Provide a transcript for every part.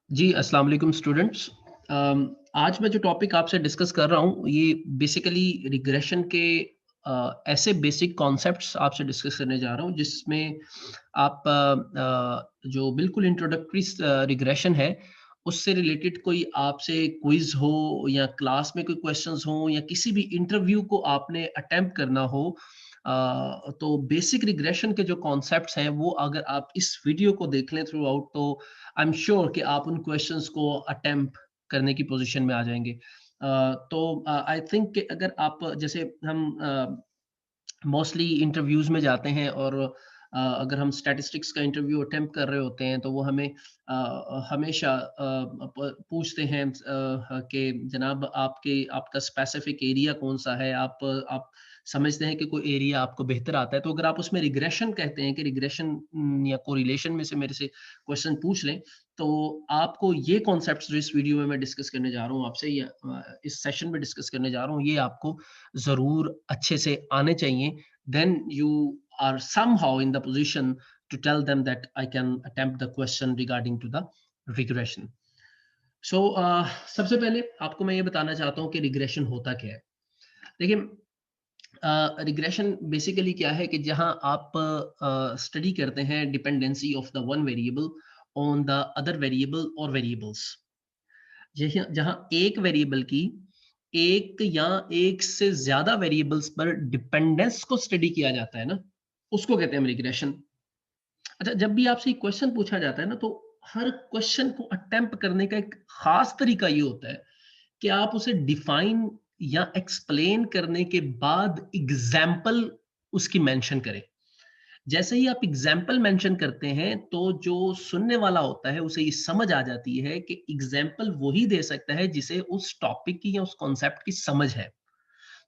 जी, अस्सलाम वालेकुम स्टूडेंट्स। आज मैं जो टॉपिक आपसे डिस्कस कर रहा हूँ, ये बेसिकली रिग्रेशन के ऐसे बेसिक कॉन्सेप्ट्स आपसे डिस्कस करने जा रहा हूँ, जिसमें आप जो बिल्कुल इंट्रोडक्टरी रिग्रेशन है, उससे रिलेटेड कोई आपसे क्विज़ हो या क्लास में कोई क्वेश्चंस हों या किसी भी इंटरव्यू को आपने अटेम्प्ट करना हो, तो बेसिक रिग्रेशन के जो कॉन्सेप्ट्स हैं, वो अगर आप इस वीडियो को देख लें थ्रू आउट, तो आई एम श्योर कि आप उन क्वेश्चंस को अटेम्प्ट करने की पोजीशन में आ जाएंगे। तो आई थिंक कि अगर आप जैसे हम मोस्टली इंटरव्यूज में जाते हैं और अगर हम स्टैटिस्टिक्स का इंटरव्यू अटेम्प्ट कर रहे होते हैं तो वो हमें हमेशा पूछते हैं कि जनाब आपका स्पेसिफिक एरिया कौन सा है, आप समझते हैं कि कोई एरिया आपको बेहतर आता है, तो अगर आप उसमें रिग्रेशन कहते हैं कि रिग्रेशन या कोरिलेशन में से मेरे से क्वेश्चन पूछ लें, तो आपको ये कॉन्सेप्ट्स जो इस वीडियो में मैं डिस्कस करने जा रहा हूँ आपसे, या इस सेशन में डिस्कस करने जा रहा हूँ, ये आपको ज़रूर अच्छे से आने चाहिए। Then you are somehow in the position to tell them that I can attempt the question regarding to the regression. So सबसे पहले आपको मैं ये बताना चाहता हूँ कि रिग्रेशन होता क्या है। देखिए, रिग्रेशन बेसिकली क्या है कि जहाँ आप स्टडी करते हैं dependency of the one variable on the other variable और वेरिएबल्स। जहाँ एक वेरिएबल की एक या एक से ज्यादा वेरिएबल्स पर डिपेंडेंस को स्टडी किया जाता है ना, उसको कहते हैं रिग्रेशन। अच्छा, जब भी आपसे क्वेश्चन पूछा जाता है ना, तो हर क्वेश्चन को अटेम्प्ट करने का एक खास तरीका ये होता है कि आप उसे डिफाइन या एक्सप्लेन करने के बाद एग्जाम्पल उसकी मेंशन करें। जैसे ही आप एग्जाम्पल मेंशन करते हैं, तो जो सुनने वाला होता है उसे ये समझ आ जाती है कि एग्जाम्पल वही दे सकता है जिसे उस टॉपिक की या उस कॉन्सेप्ट की समझ है।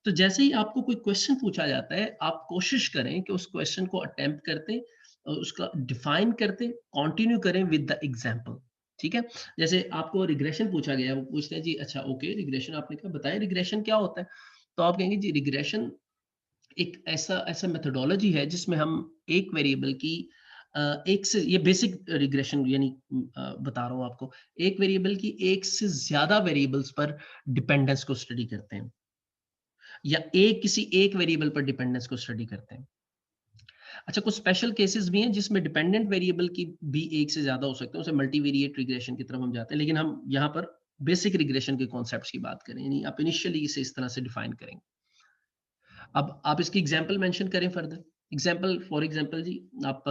तो जैसे ही आपको कोई क्वेश्चन पूछा जाता है, आप कोशिश करें कि उस क्वेश्चन को अटेम्प्ट करते, उसका डिफाइन करते, कंटिन्यू करें विद द एग्जाम्पल। ठीक है? जैसे आपको रिग्रेशन पूछा गया, वो पूछते हैं जी, अच्छा ओके, रिग्रेशन आपने कहा, बताएं रिग्रेशन क्या होता है। तो आप कहेंगे जी, रिग्रेशन एक ऐसा ऐसा मेथोडोलॉजी है जिसमें हम एक वेरिएबल की एक से, ये बेसिक रिग्रेशन यानी बता रहा हूँ आपको, एक वेरिएबल की एक से ज्यादा वेरिएबल्स पर डिपेंडेंस को स्टडी करते हैं, या किसी एक वेरिएबल पर डिपेंडेंस को स्टडी करते हैं। अच्छा, कुछ स्पेशल केसेस भी हैं जिसमें डिपेंडेंट वेरिएबल की भी एक से ज्यादा हो सकते हैं, उसे मल्टीवेरिएट रिग्रेशन की तरफ हम जाते हैं, लेकिन हम यहाँ पर बेसिक रिग्रेशन के कॉन्सेप्ट्स की बात करें, यानी आप इनिशियली इसे इस तरह से डिफाइन करेंगे। अब आप इसकी एग्जांपल मेंशन करें फर्दर। एग्जांपल, फॉर एग्जांपल जी, आप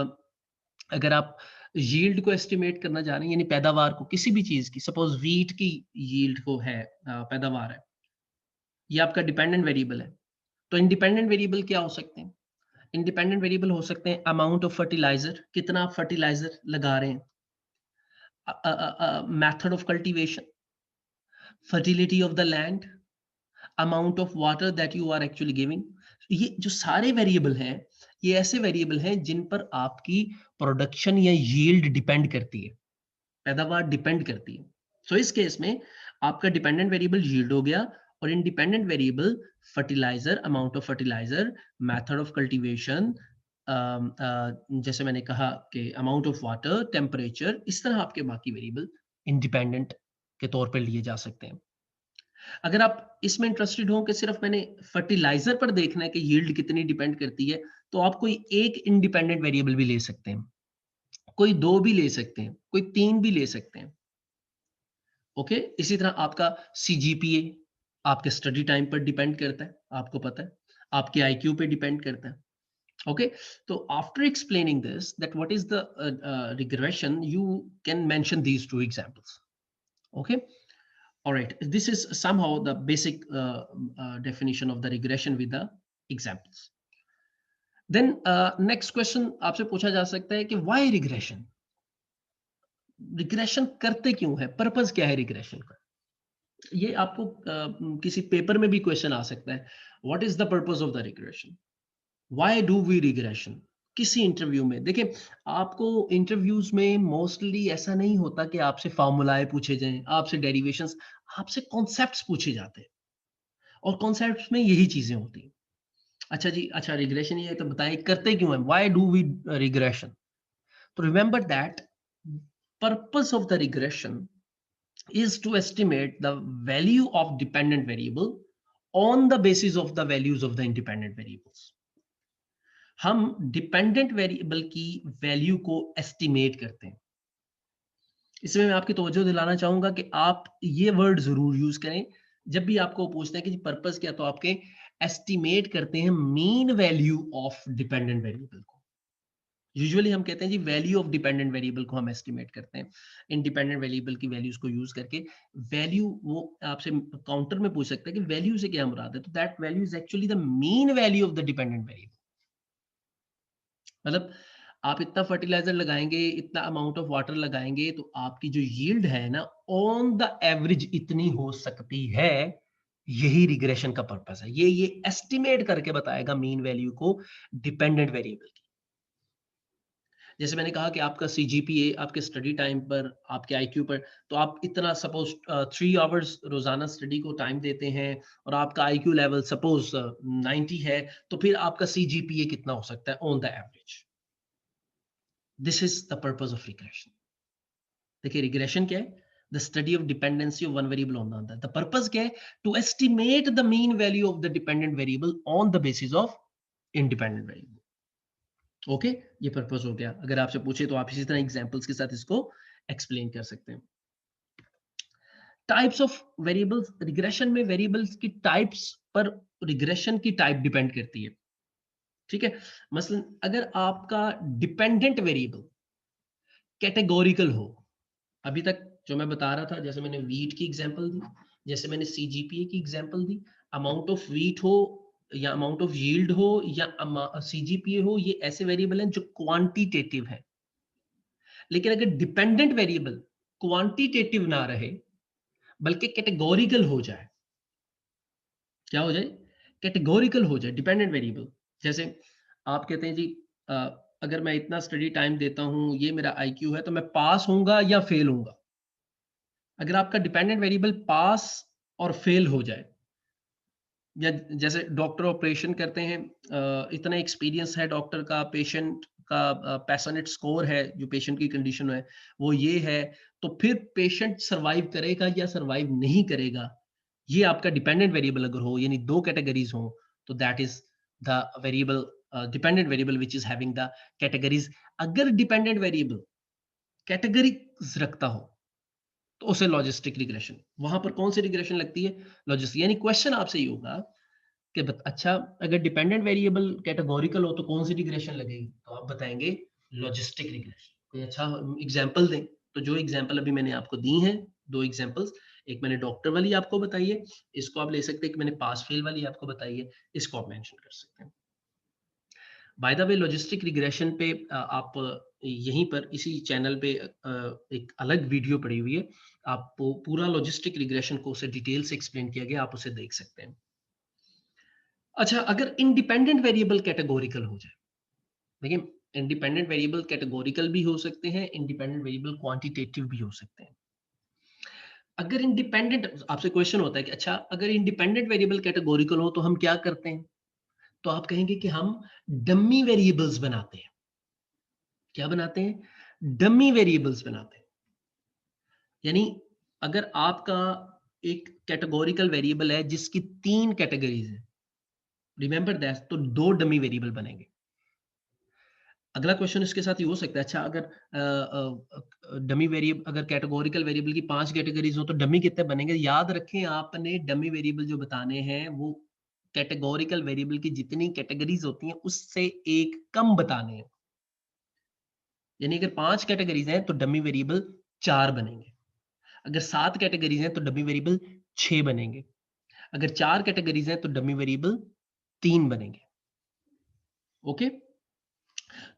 अगर आप यील्ड को एस्टिमेट करना चाह रहे हैं, यानी पैदावार को किसी भी चीज की, सपोज वीट की यील्ड को है, पैदावार है, ये आपका डिपेंडेंट वेरिएबल है। तो इंडिपेंडेंट वेरिएबल क्या हो सकते हैं? इंडिपेंडेंट वेरिएबल हो सकते हैं अमाउंट ऑफ फर्टिलाइजर, कितना आप फर्टिलाइजर लगा रहे हैं, method of cultivation, fertility of the land, amount of water that you are actually giving. ये जो सारे वेरिएबल हैं, ये ऐसे वेरिएबल हैं जिन पर आपकी प्रोडक्शन या यील्ड डिपेंड करती है, पैदावार डिपेंड करती है। सो इस केस में आपका डिपेंडेंट वेरिएबल यील्ड हो गया, और independent variable fertiliser, amount of fertiliser, method of cultivation, जैसे मैंने कहा कि अमाउंट ऑफ वाटर, टेम्परेचर, इस तरह आपके बाकी वेरिएबल इंडिपेंडेंट के तौर पर लिए जा सकते हैं। अगर आप इसमें इंटरेस्टेड हो कि सिर्फ मैंने फर्टिलाइजर पर देखना है कि यील्ड कितनी डिपेंड करती है, तो आप कोई एक इंडिपेंडेंट वेरिएबल भी ले सकते हैं, कोई दो भी ले सकते हैं, कोई तीन भी ले सकते हैं। ओके, इसी तरह आपका सीजीपीए आपके स्टडी टाइम पर डिपेंड करता है, आपको पता है, आपके आईक्यू पे डिपेंड करता है। ओके, तो after explaining this that what is the regression, you can mention these two examples. Okay, all right, this is somehow the basic definition of the regression with the examples. Then next question आपसे पूछा जा सकता है कि why regression, regression करते क्यों है, purpose क्या है रिग्रेशन का। ये आपको किसी पेपर में भी क्वेश्चन आ सकता है, what is the purpose of the regression, why do we regression. किसी इंटरव्यू में देखिए, आपको इंटरव्यूज में मोस्टली ऐसा नहीं होता कि आपसे फार्मूलाए पूछे जाएं, आपसे डेरिवेशंस, आपसे कॉन्सेप्ट्स पूछे जाते हैं, और कॉन्सेप्ट्स में यही चीजें होती हैं। अच्छा जी, अच्छा रिग्रेशन ये तो बताएं करते क्यों है, व्हाई डू वी रिग्रेशन। तो remember that purpose of the regression is to estimate the value of dependent variable on the basis of the values of the independent variables. हम डिपेंडेंट वेरिएबल की value को estimate करते हैं। इसमें मैं आपकी तवज्जो दिलाना चाहूंगा कि आप ये वर्ड जरूर यूज करें जब भी आपको पूछते हैं कि पर्पस क्या, तो आपके एस्टिमेट करते हैं mean value of dependent variable को। यूजुअली हम कहते हैं जी वैल्यू ऑफ डिपेंडेंट वेरिएबल को हम एस्टिमेट करते हैं इंडिपेंडेंट वेरिएबल की वैल्यूज को यूज करके। वैल्यू वो आपसे काउंटर में पूछ सकते हैं कि वैल्यू से क्या मुराद है, तो that value is actually the mean value of the dependent variable. मतलब आप इतना फर्टिलाइजर लगाएंगे, इतना अमाउंट ऑफ वाटर लगाएंगे, तो आपकी जो यील्ड है ना ऑन द एवरेज इतनी हो सकती है। यही रिग्रेशन का पर्पस है, ये एस्टिमेट करके बताएगा मीन वैल्यू को डिपेंडेंट वेरिएबल की। जैसे मैंने कहा कि आपका सीजीपीए आपके स्टडी टाइम पर, आपके आईक्यू पर, तो आप इतना सपोज 3 आवर्स रोजाना स्टडी को टाइम देते हैं और आपका आईक्यू लेवल सपोज 90 है, तो फिर आपका सीजीपीए कितना हो सकता है on the average. This is the purpose of regression. देखिए रिग्रेशन क्या है, the study of dependency of one variable on the other. The purpose क्या है, to estimate the mean value of the dependent variable on the basis of independent variable. Okay, ये purpose हो गया। अगर आपसे पूछे तो आप इसी तरह एग्जांपल्स के साथ इसको एक्सप्लेन कर सकते हैं। टाइप्स ऑफ वेरिएबल्स, रिग्रेशन में वेरिएबल्स की टाइप्स पर रिग्रेशन की टाइप डिपेंड करती है। ठीक है, मसलन अगर आपका डिपेंडेंट वेरिएबल कैटेगोरिकल हो, अभी तक जो मैं बता रहा था, जैसे मैंने वीट की एग्जांपल दी, जैसे मैंने सीजीपीए की example the, amount of wheat हो या अमाउंट ऑफ यील्ड हो या सीजीपीए हो, ये ऐसे वेरिएबल हैं जो क्वांटिटेटिव है। लेकिन अगर डिपेंडेंट वेरिएबल क्वांटिटेटिव ना रहे बल्कि कैटेगोरिकल हो जाए, क्या हो जाए, कैटेगोरिकल हो जाए डिपेंडेंट वेरिएबल। जैसे आप कहते हैं जी अ, अगर मैं इतना स्टडी टाइम देता हूं, ये मेरा आईक्यू है, तो मैं पास होऊंगा या फेल होऊंगा। अगर आपका डिपेंडेंट वेरिएबल पास और फेल हो जाए, या जैसे डॉक्टर ऑपरेशन करते हैं, इतना एक्सपीरियंस है डॉक्टर का, पेशेंट का पैशनेट स्कोर है, जो पेशेंट की कंडीशन है वो ये है, तो फिर पेशेंट सरवाइव करेगा या सरवाइव नहीं करेगा, ये आपका डिपेंडेंट वेरिएबल अगर हो, यानी दो कैटेगरीज हो, तो that is the variable dependent variable which is having the categories. अगर डिपेंडेंट वेरिएबल कैटेगरीज रखता हो तो उसे लॉजिस्टिक रिग्रेशन, वहां पर कौन सी रिग्रेशन लगती है, लॉजिस्टिक। यानी क्वेश्चन आपसे ये होगा कि अच्छा अगर डिपेंडेंट वेरिएबल कैटेगोरिकल हो तो कौन सी रिग्रेशन लगेगी, तो आप बताएंगे लॉजिस्टिक रिग्रेशन। कोई अच्छा एग्जांपल दें, तो जो एग्जांपल अभी मैंने आपको दी हैं, दो एग्जांपल्स, एक मैंने डॉक्टर वाली आपको बताई है, इसको आप ले सकते हैं, एक मैंने पास फेल वाली आपको बताई है, इसको आप मेंशन कर सकते हैं। By the way logistic regression पे आप यहीं पर इसी चैनल पे एक अलग वीडियो पड़ी हुई है, आपको पूरा लॉजिस्टिक रिग्रेशन को उसे डिटेल से एक्सप्लेन किया गया, आप उसे देख सकते हैं। अच्छा, अगर इंडिपेंडेंट वेरिएबल कैटेगोरिकल हो जाए, देखिए इंडिपेंडेंट वेरिएबल कैटेगोरिकल भी हो सकते हैं, इंडिपेंडेंट वेरिएबल क्वांटिटेटिव भी हो सकते हैं। अगर इंडिपेंडेंट, आपसे क्वेश्चन होता है कि अच्छा अगर इंडिपेंडेंट वेरिएबल कैटेगोरिकल हो तो हम क्या करते हैं, तो आप कहेंगे कि हम डमी वेरिएबल्स बनाते हैं। क्या बनाते हैं, डमी वेरिएबल्स बनाते हैं। यानी अगर आपका एक कैटेगोरिकल वेरिएबल है जिसकी 3 कैटेगरीज है, रिमेंबर दैट, तो 2 डमी वेरिएबल बनेंगे। अगला क्वेश्चन इसके साथ ये हो सकता है, अच्छा अगर डमी वेरिएबल, अगर कैटेगोरिकल वेरिएबल की 5 कैटेगरीज हो तो डमी कितने बनेंगे। याद रखें आपने डमी वेरिएबल जो बताने हैं वो कैटेगोरिकल वेरिएबल की जितनी कैटेगरीज होती हैं उससे एक कम बताने हैं। यानी अगर 5 कैटेगरीज हैं तो डमी वेरिएबल 4 बनेंगे, अगर 7 कैटेगरीज हैं तो डमी वेरिएबल 6 बनेंगे, अगर 4 कैटेगरीज हैं तो डमी वेरिएबल 3 बनेंगे। ओके,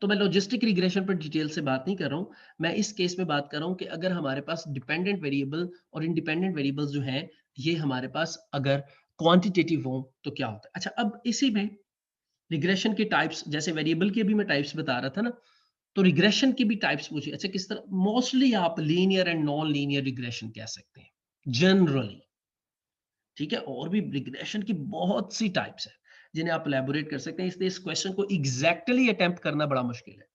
तो मैं लॉजिस्टिक रिग्रेशन पर डिटेल से बात नहीं कर रहा हूं, मैं इस केस में बात कर रहा हूं कि अगर हमारे पास डिपेंडेंट वेरिएबल और इंडिपेंडेंट वेरिएबल्स जो हैं, ये हमारे पास अगर क्वांटिटेटिव हो तो क्या होता है। अच्छा, अब इसी में रिग्रेशन की टाइप्स, जैसे वेरिएबल की अभी मैं टाइप्स बता रहा था ना, तो रिग्रेशन की भी टाइप्स पूछी। अच्छा, किस तरह, मोस्टली आप linear and non linear regression कह सकते हैं जनरली। ठीक है, और भी रिग्रेशन की बहुत सी टाइप्स है जिन्हें आप एलैबोरेट कर सकते हैं, इसलिए इस क्वेश्चन को एग्जैक्टली अटेम्प्ट करना बड़ा मुश्किल है।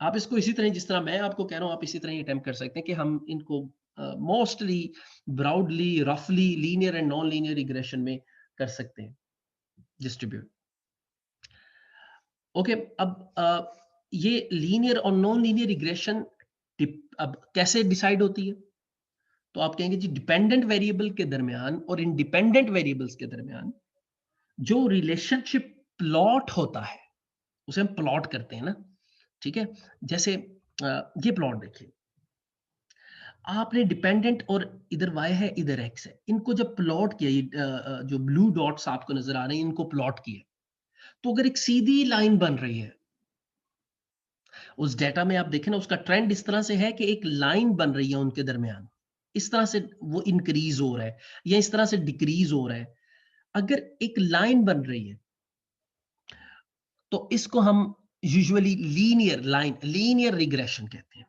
आप इसको इसी तरह, जिस तरह मैं आपको कह रहा हूं, आप इसी तरह ही अटेम्प्ट कर सकते हैं कि हम इनको मोस्टली ब्रॉडली रफली linear and non linear regression में कर सकते हैं डिस्ट्रीब्यूट। ओके, अब ये लीनियर और नॉन लीनियर रिग्रेशन अब कैसे डिसाइड होती है? तो आप कहेंगे जी डिपेंडेंट वेरिएबल के दरमियान और इंडिपेंडेंट वेरिएबल्स के दरमियान जो रिलेशनशिप प्लॉट होता है उसे हम प्लॉट करते हैं ना, ठीक है। जैसे ये प्लॉट देखिए, आपने डिपेंडेंट और इधर y है इधर x है, इनको जब प्लॉट किया, ये जो ब्लू डॉट्स आपको नजर आ रहे हैं इनको प्लॉट किया, तो अगर एक सीधी लाइन बन रही है उस डेटा में, आप देखें ना उसका ट्रेंड इस तरह से है कि एक लाइन बन रही है उनके दरमियान, इस तरह से वो इंक्रीज हो रहा है या इस तरह से डिक्रीज हो रहा है। अगर एक लाइन बन रही है तो इसको हम usually linear line, linear regression कहते हैं।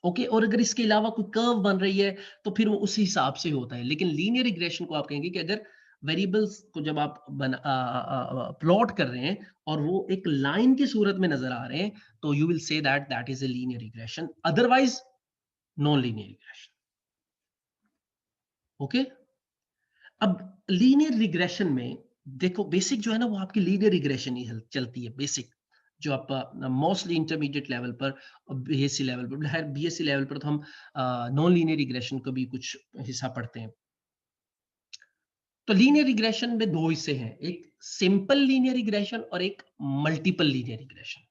ओके, और अगर इसके अलावा कोई कर्व बन रही है तो फिर वो उसी हिसाब से होता है। लेकिन लीनियर रिग्रेशन को आप कहेंगे कि अगर वेरिएबल्स को जब आप प्लॉट कर रहे हैं और वो एक लाइन की सूरत में नजर आ रहे हैं, तो you will say that that is a linear regression, otherwise non linear regression. Okay, अब लीनियर रिग्रेशन में देखो बेसिक जो है ना वो आपकी लीनियर रिग्रेशन ही चलती है, बेसिक जो आप मोस्टली इंटरमीडिएट लेवल पर और बीएससी लेवल पर, खैर बीएससी लेवल पर तो हम नॉन लीनियर रिग्रेशन को भी कुछ हिस्सा पढ़ते हैं। तो लीनियर रिग्रेशन में दो हिस्से हैं, एक सिंपल लीनियर रिग्रेशन और एक multiple linear regression.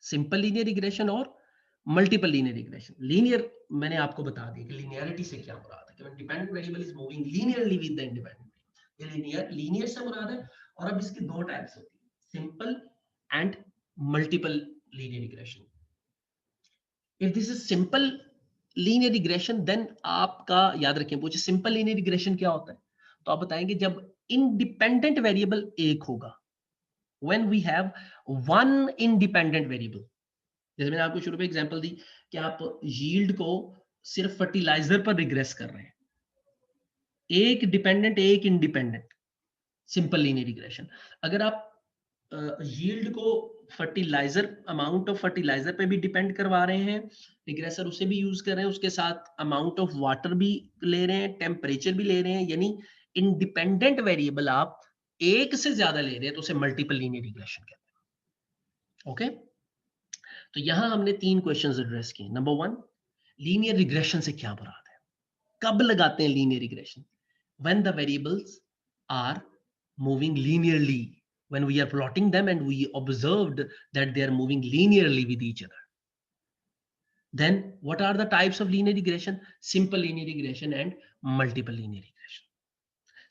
Simple linear regression और मल्टीपल लीनियर रिग्रेशन। लीनियर मैंने आपको बता दिया कि लीनियरिटी से क्या मुराद है, कि when dependent variable is moving linearly with the independent, ये लीनियर लीनियर से मुराद है। और अब इसकी दो टाइप्स होती है, simple and multiple linear regression. If this is simple linear regression then आपका याद रखें, पूछे सिंपल लीनियर रिग्रेशन क्या होता है, तो आप बताएंगे जब इंडिपेंडेंट वेरिएबल एक होगा, when we have one independent variable. जैसे मैंने आपको शुरू में एग्जांपल दी कि आप यील्ड को सिर्फ फर्टिलाइजर पर रिग्रेस कर रहे हैं, एक डिपेंडेंट एक इंडिपेंडेंट, सिंपल लीनियर रिग्रेशन। अगर आप यील्ड को फर्टिलाइजर, अमाउंट ऑफ फर्टिलाइजर पे भी डिपेंड करवा रहे हैं, रिग्रेसर उसे भी यूज कर रहे हैं, उसके साथ अमाउंट ऑफ वाटर भी ले रहे हैं, टेम्परेचर भी ले रहे हैं, यानी इंडिपेंडेंट वेरिएबल आप एक से ज्यादा ले रहे हैं, तो उसे मल्टीपल लीनियर रिग्रेशन कहते हैं। ओके, तो यहां हमने तीन क्वेश्चंस एड्रेस किए। नंबर वन, लीनियर रिग्रेशन से क्या मुराद है, कब लगाते हैं linear regression? when the variables are moving linearly, when we are plotting them and we observed that they are moving linearly with each other. Then what are the types of linear regression? Simple linear regression and multiple linear regression.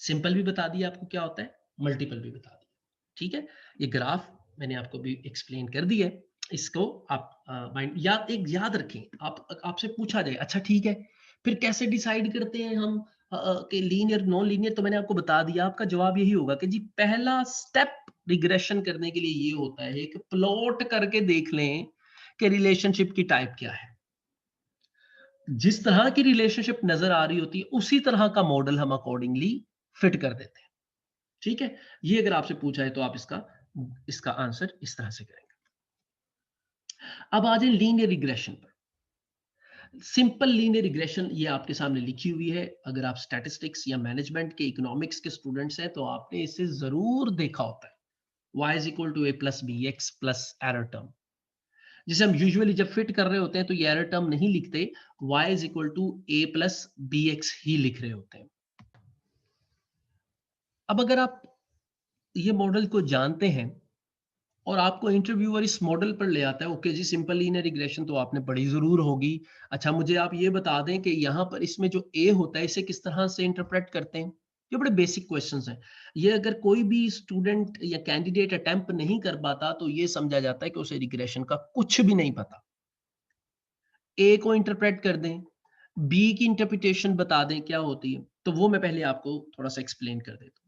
Simple भी बता दिया आपको क्या होता है, multiple भी बता दिया, ठीक है। ये ग्राफ मैंने आपको भी एक्सप्लेन कर दिया है, इसको आप माइंड याद रखें। आपसे पूछा जाए अच्छा ठीक है फिर कैसे डिसाइड करते हैं हम कि लीनियर नॉन लीनियर, तो मैंने आपको बता दिया, आपका जवाब यही होगा कि जी पहला स्टेप रिग्रेशन करने के लिए ये होता है कि प्लॉट करके देख लें कि रिलेशनशिप की टाइप क्या है। जिस तरह की रिलेशनशिप नजर आ रही होती है उसी तरह का मॉडल हम अकॉर्डिंगली फिट कर देते हैं, ठीक है। ये अगर आपसे पूछा है तो आप इसका इसका आंसर इस तरह से करेंगे। अब आ जाए लीनियर रिग्रेशन पर। सिंपल लीनियर रिग्रेशन ये आपके सामने लिखी हुई है, अगर आप स्टैटिस्टिक्स या मैनेजमेंट के इकोनॉमिक्स के स्टूडेंट्स हैं तो आपने इसे जरूर देखा होता है, y is equal to a plus bx plus error term, जिसे हम यूजुअली जब फिट कर रहे होते हैं तो ये एरर टर्म नहीं लिखते, y is equal to a plus bx ही लिख रहे होते हैं। अब अगर आप ये मॉडल को जानते हैं और आपको इंटरव्यूअर इस मॉडल पर ले आता है, ओके जी सिंपल लीनियर रिग्रेशन तो आपने पढ़ी जरूर होगी, अच्छा मुझे आप ये बता दें कि यहाँ पर इसमें जो ए होता है इसे किस तरह से इंटरप्रेट करते हैं। ये बड़े बेसिक क्वेश्चंस हैं, ये अगर कोई भी स्टूडेंट या कैंडिडेट अटेम्प्ट नहीं कर पाता तो ये समझा जाता है कि उसे रिग्रेशन का कुछ भी नहीं पता। ए को इंटरप्रेट कर दें, बी की इंटरप्रिटेशन बता दें क्या होती है, तो वो मैं पहले आपको थोड़ा सा एक्सप्लेन कर देता हूँ।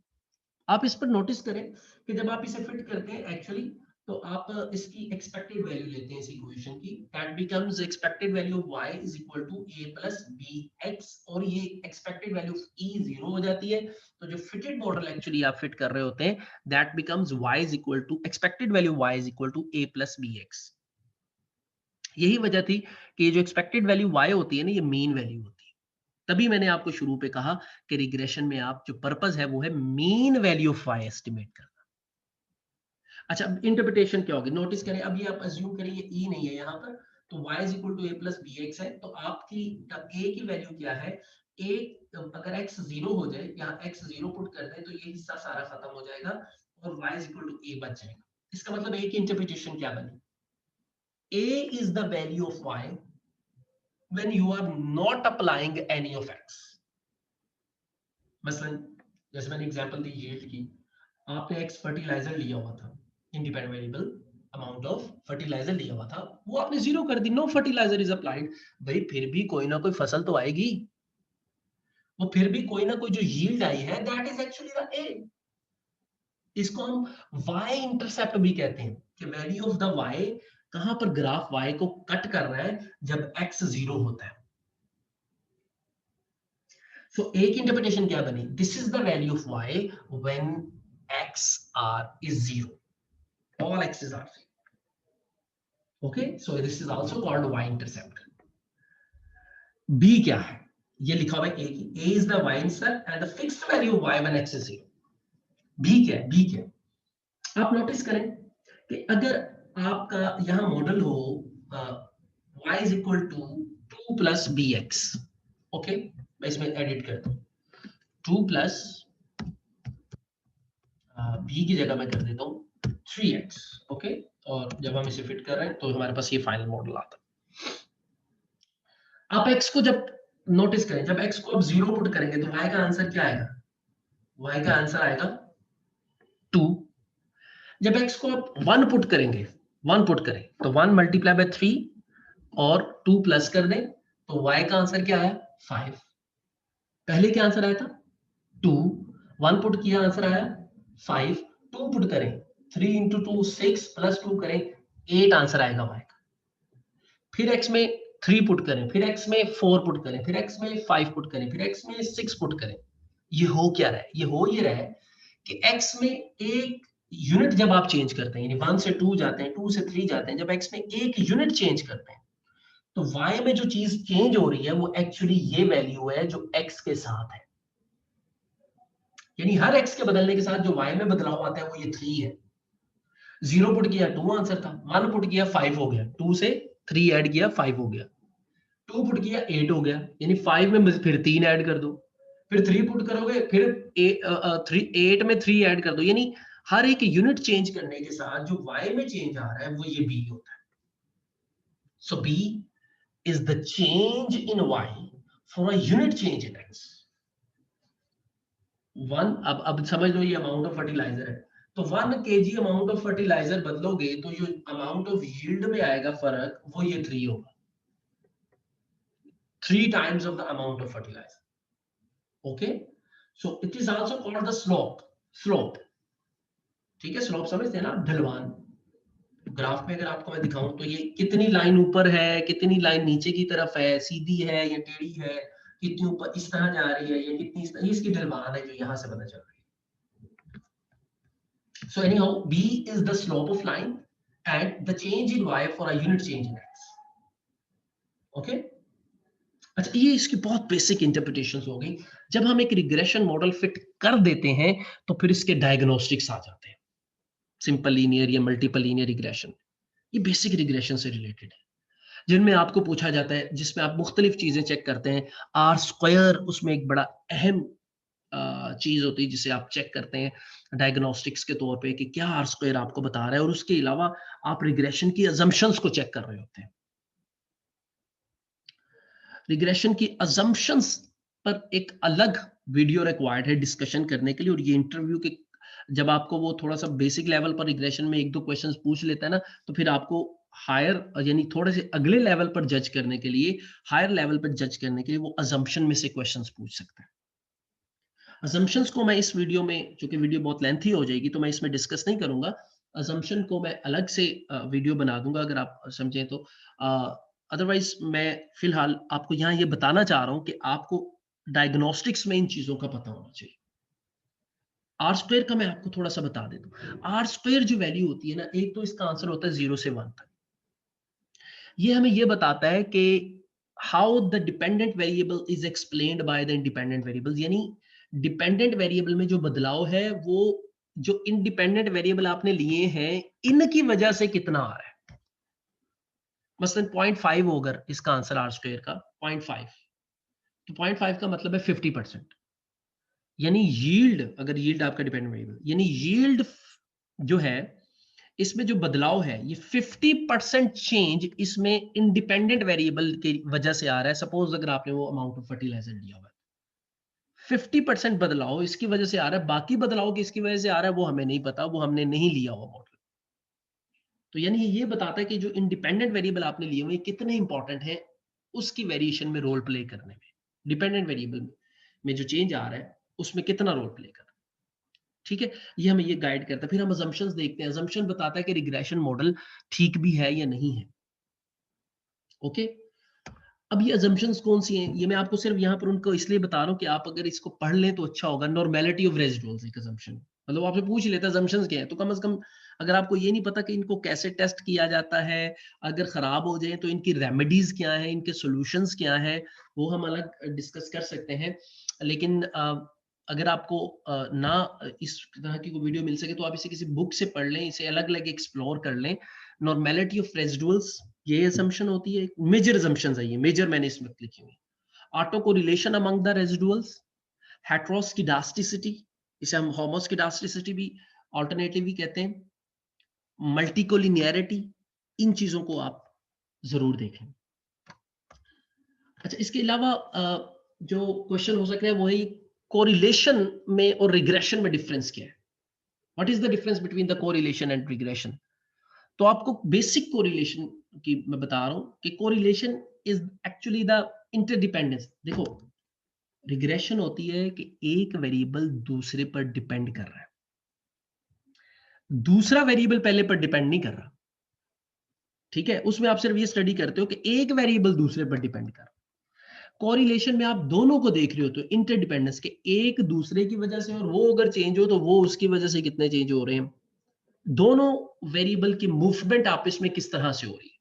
आप इस पर नोटिस करें कि जब आप इसे फिट करते हैं एक्चुअली, तो आप इसकी एक्सपेक्टेड वैल्यू लेते हैं इस इक्वेशन की, that becomes expected value of y is equal to a plus bx, और ये एक्सपेक्टेड वैल्यू ऑफ e 0 हो जाती है। तो जो फिटेड मॉडल एक्चुअली आप फिट कर रहे होते हैं, that becomes y is equal to expected value y is equal to a plus bx। यही वजह थी कि ये जो एक्सपेक्टेड वैल्यू y होती है ना, ये मीन वैल्यू होती है। तभी मैंने आपको शुरू पे कहा कि रिग्रेशन में आप जो पर्पस है वो है mean value of y estimate करना। अच्छा, अब इंटरप्रिटेशन क्या होगी, नोटिस करें, अब ये आप अज्यूम करें ये e नहीं है यहाँ पर, तो y is equal to a plus bx है, तो आपकी a की वैल्यू क्या है, a अगर x 0 हो जाए, यहाँ x 0 पुट कर दें तो ये हिस्सा सारा खत्म हो जाएगा और y is equal to a बच जाएगा। इसका मतलब a की इंटरप्रिटेशन क्या बनी, a is the value of y when you are not applying any of x। मसलन जैसे मैंने एग्जांपल दी यील्ड की, आपने एक्स फर्टिलाइजर लिया हुआ था, independent variable amount of fertiliser लिया हुआ था, वो आपने जीरो कर दी, नो फर्टिलाइजर इज अप्लाइड, भाई फिर भी कोई ना कोई फसल तो आएगी, वो फिर भी कोई ना कोई जो यील्ड आई है दैट इज एक्चुअली द ए। इसको हम y इंटरसेप्ट भी कहते हैं कि वैल्यू ऑफ द y कहां पर ग्राफ y को कट कर रहा है जब x 0 होता है। सो एक इंटरप्रिटेशन क्या बनी, this is the value of y when x r is 0, all x's are 0। okay, so this is also called y intercept। b क्या है, ये लिखा हुआ है a की, a is the y intercept and the fixed value of y when x is 0। b क्या है, b क्या है, आप नोटिस करें कि अगर आपका यहां मॉडल हो y is equal to 2 plus bx, okay, मैं इसमें एडिट करता हूं 2 plus b की जगह मैं कर देता हूं 3x, ओके, और जब हम इसे फिट कर रहे हैं तो हमारे पास ये फाइनल मॉडल आता है। आप x को जब नोटिस करें, जब x को आप 0 पुट करेंगे तो y का आंसर क्या आएगा, y का आंसर आएगा 2। जब x को आप 1 पुट करेंगे, 1 पुट करें तो 1 मल्टीप्लाई बाय 3 और 2 प्लस कर दें तो y का आंसर क्या आया 5। पहले क्या आंसर आया था 2, 1 पुट किया आंसर आया 5, 2 पुट करें 3 into 2 6 प्लस 2 करें 8 आंसर आएगा y का। फिर x में 3 पुट करें, फिर x में 4 पुट करें, फिर x में 5 पुट करें, फिर x में 6 पुट करें। ये हो क्या रहा है, ये हो ये रहा है कि x में एक यूनिट जब आप चेंज करते हैं, यानी 1 से 2 जाते हैं, 2 से 3 जाते हैं, जब x में एक यूनिट चेंज करते हैं तो y में जो चीज चेंज हो रही है वो एक्चुअली ये वैल्यू है जो x के साथ है, यानी हर x के बदलने के साथ जो y में बदलाव आता है वो ये 3 है। 0 पुट किया 2 आंसर था, 1 पुट किया 5 हो गया, 2 से 3 ऐड किया 5 हो गया, 2 पुट किया 8 हो गया, यानी 5 में फिर 3 ऐड कर दो, फिर 3 पुट करोगे फिर 8 में 3 ऐड कर दो, यानी हर एक यूनिट चेंज करने के साथ जो y में चेंज आ रहा है वो ये b होता है। सो b is the change in y for a unit change in x। 1, अब समझ लो ये अमाउंट ऑफ फर्टिलाइजर है, तो 1 kg अमाउंट ऑफ फर्टिलाइजर बदलोगे तो जो अमाउंट ऑफ यील्ड में आएगा फर्क वो ये 3 होगा, 3 times of the amount of fertilizer। okay, so it is also called the slope। ठीक है, स्लोप समझते हैं ना, ढलवान। ग्राफ में अगर आपको मैं दिखाऊं तो ये कितनी लाइन ऊपर है, कितनी लाइन नीचे की तरफ है, सीधी है या टेढ़ी है, कितनी ऊपर इस तरह जा रही है या कितनी इस तरह, ये इसकी ढलवान है जो यहाँ से पता चल रही है। so anyhow b is the slope of line and the change in y for a unit change in x। okay, अच्छा, ये इसकी बहुत बेसिक इंटरप्रिटेशंस हो गई। जब हम एक रिग्रेशन मॉडल फिट कर देते हैं तो फिर इसके डायग्नोस्टिक्स आ जाते हैं, सिंपल लीनियर या मल्टीपल लीनियर रिग्रेशन, ये बेसिक रिग्रेशन से रिलेटेड है, जिनमें आपको पूछा जाता है, जिसमें आप मुख्तलिफ चीजें चेक करते हैं। आर स्क्वायर उसमें एक बड़ा अहम चीज होती है जिसे आप चेक करते हैं डायग्नोस्टिक्स के तौर पे कि क्या आर स्क्वायर आपको बता रहा है, और उसके अलावा आप रिग्रेशन की अजम्पशंस को चेक कर रहे होते हैं। रिग्रेशन की अजम्पशंस पर एक अलग वीडियो रिक्वायर्ड है डिस्कशन करने के लिए, और ये इंटरव्यू के जब आपको वो थोड़ा सा बेसिक लेवल पर रिग्रेशन में 1-2 क्वेश्चंस पूछ लेता है ना, तो फिर आपको हायर यानी थोड़े से अगले लेवल पर जज करने के लिए, हायर लेवल पर जज करने के लिए वो अजम्पशन में से क्वेश्चंस पूछ सकता है। अजम्पशंस को मैं इस वीडियो में, चूंकि वीडियो बहुत लेंथी हो जाएगी तो मैं इसमें डिस्कस नहीं करूंगा, अजम्पशन को मैं अलग से वीडियो बना दूंगा अगर आप समझें तो। अदरवाइज मैं फिलहाल आपको यहाँ ये बताना चाह रहा हूँ कि आपको डायग्नोस्टिक्स में इन चीजों का पता होना चाहिए। आर स्क्वायर का मैं आपको थोड़ा सा बता देता हूँ। आर स्क्वायर जो वैल्यू होती है ना, एक तो इसका आंसर होता है 0 से 1 तक, ये हमें ये बताता है कि how the dependent variable is explained by the independent variable, यानी डिपेंडेंट वेरिएबल में जो बदलाव है वो जो इंडिपेंडेंट वेरिएबल आपने लिए हैं इनकी वजह से कितना आ रहा है। मसलन 0.5 होगा इसका आंसर आर स्क्वायर का 0.5, तो 0.5 का मतलब है 50%, यानी यील्ड, अगर यील्ड आपका डिपेंडेंट वेरिएबल, यानी यील्ड जो है इसमें जो बदलाव है ये 50% चेंज इसमें इंडिपेंडेंट वेरिएबल की वजह से आ रहा है। सपोज अगर आपने वो अमाउंट ऑफ फर्टिलाइजर लिया हुआ है, 50% बदलाव इसकी वजह से आ रहा है, बाकी बदलाव किसकी वजह से आ रहा है वो हमें नहीं पता, वो हमने नहीं लिया हुआ मॉडल। तो यानी ये बताता है कि जो इंडिपेंडेंट वेरिएबल आपने लिए हुए कितने इंपॉर्टेंट है उसकी वेरिएशन में रोल प्ले करने में, डिपेंडेंट वेरिएबल में जो चेंज आ रहा है उसमें कितना रोल प्ले कर रहा है। ठीक है, ये हमें ये गाइड करता है। फिर हम अजम्पशंस देखते हैं, अजम्पशन बताता है कि रिग्रेशन मॉडल ठीक भी है या नहीं है। ओके, अब ये अजम्पशंस कौन सी हैं, ये मैं आपको सिर्फ यहाँ पर उनको इसलिए बता रहा हूँ कि आप अगर इसको पढ़ लें तो अच्छा होगा। नॉर्मेलिटी ऑफ रेजिडुअल्स एक अजम्पशन, मतलब आपसे पूछ लेते हैं अजम्पशंस क्या है, तो कम से कम अगर आपको ये नहीं पता कि इनको कैसे टेस्ट किया जाता है, अगर खराब हो जाए तो इनकी रेमेडीज क्या है, इनके सॉल्यूशंस क्या है, वो हम अलग डिस्कस कर सकते हैं। लेकिन अगर आपको ना इस तरह की कोई वीडियो मिल सके तो आप इसे किसी बुक से पढ़ लें, इसे अलग अलग एक्सप्लोर कर लें। नॉर्मेलिटी ऑफ रेजिडुअल्स ये असम्पशन होती है, मेजर असम्पशंस है ये, मेजर मैंने इसमें लिखी हुई। Auto correlation among the residuals, हेटेरोस्किडास्टिसिटी, इसे हम होमोस्किडास्टिसिटी भी ऑल्टरनेटिव भी कहते हैं, मल्टीकोलिनियरिटी, इन चीजों को आप जरूर देखें। अच्छा, इसके अलावा जो क्वेश्चन हो सकते हैं वो है कोरिलेशन में और रिग्रेशन में डिफरेंस क्या है, what is the difference between the correlation and regression. तो आपको बेसिक कोरिलेशन की मैं बता रहा हूं कि correlation is actually the interdependence. देखो, रिग्रेशन होती है कि एक वेरिएबल दूसरे पर डिपेंड कर रहा है, दूसरा वेरिएबल पहले पर डिपेंड नहीं कर रहा। ठीक है, उसमें आप सिर्फ ये स्टडी करते हो कि एक वेरिएबल दूसरे पर डिपेंड कर रहा है। कोरिलेशन में आप दोनों को देख रहे हो, तो इंटरडिपेंडेंस के एक दूसरे की वजह से, और वो अगर चेंज हो तो वो उसकी वजह से कितने चेंज हो रहे हैं, दोनों वेरिएबल की मूवमेंट आपस में किस तरह से हो रही है।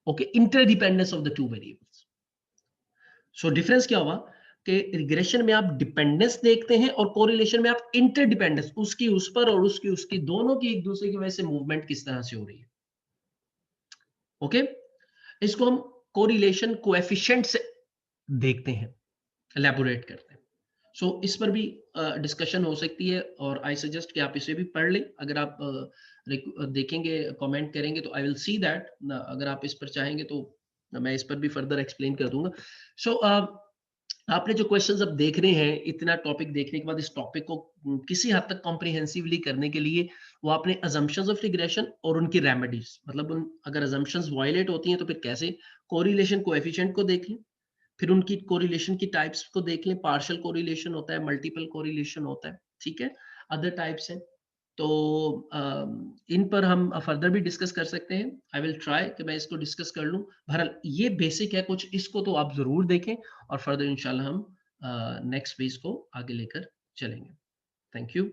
Okay, interdependence of the two variables. So difference क्या हुआ कि रिग्रेशन में आप डिपेंडेंस देखते हैं और कोरिलेशन में आप इंटरडिपेंडेंस, उसकी उस पर और उसकी उसकी, दोनों की एक दूसरे की वजह से मूवमेंट किस तरह से हो रही है। ओके, इसको हम कोरिलेशन कोएफिशिएंट से देखते हैं, एलैबोरेट करते हैं। सो इस पर भी डिस्कशन हो सकती है और आई सजेस्ट कि आप इसे भी पढ़ लें। अगर आप देखेंगे, कमेंट करेंगे तो आई विल सी दैट, अगर आप इस पर चाहेंगे तो मैं इस पर भी फर्दर एक्सप्लेन कर दूंगा। सो आपने जो क्वेश्चंस अब देख रहे हैं, इतना टॉपिक देखने के बाद इस टॉपिक को किसी हद तक कॉम्प्रिहेंसिवली करने के लिए वो आपने अजम्पशंस ऑफ रिग्रेशन और उनकी रेमेडीज, मतलब उन अगर अजम्पशंस वायलेट होती हैं तो फिर कैसे, कोरिलेशन कोएफिशिएंट को देख लें, फिर उनकी कोरिलेशन की टाइप्स को देख लें, पार्शियल कोरिलेशन होता है, मल्टीपल कोरिलेशन होता है, ठीक है, अदर टाइप्स हैं। तो इन पर हम फर्दर भी डिस्कस कर सकते हैं। आई विल ट्राई कि मैं इसको डिस्कस कर लूं। बहरहाल ये बेसिक है कुछ, इसको तो आप जरूर देखें और फर्दर इंशाल्लाह हम नेक्स्ट पेज को आगे लेकर चलेंगे। Thank you.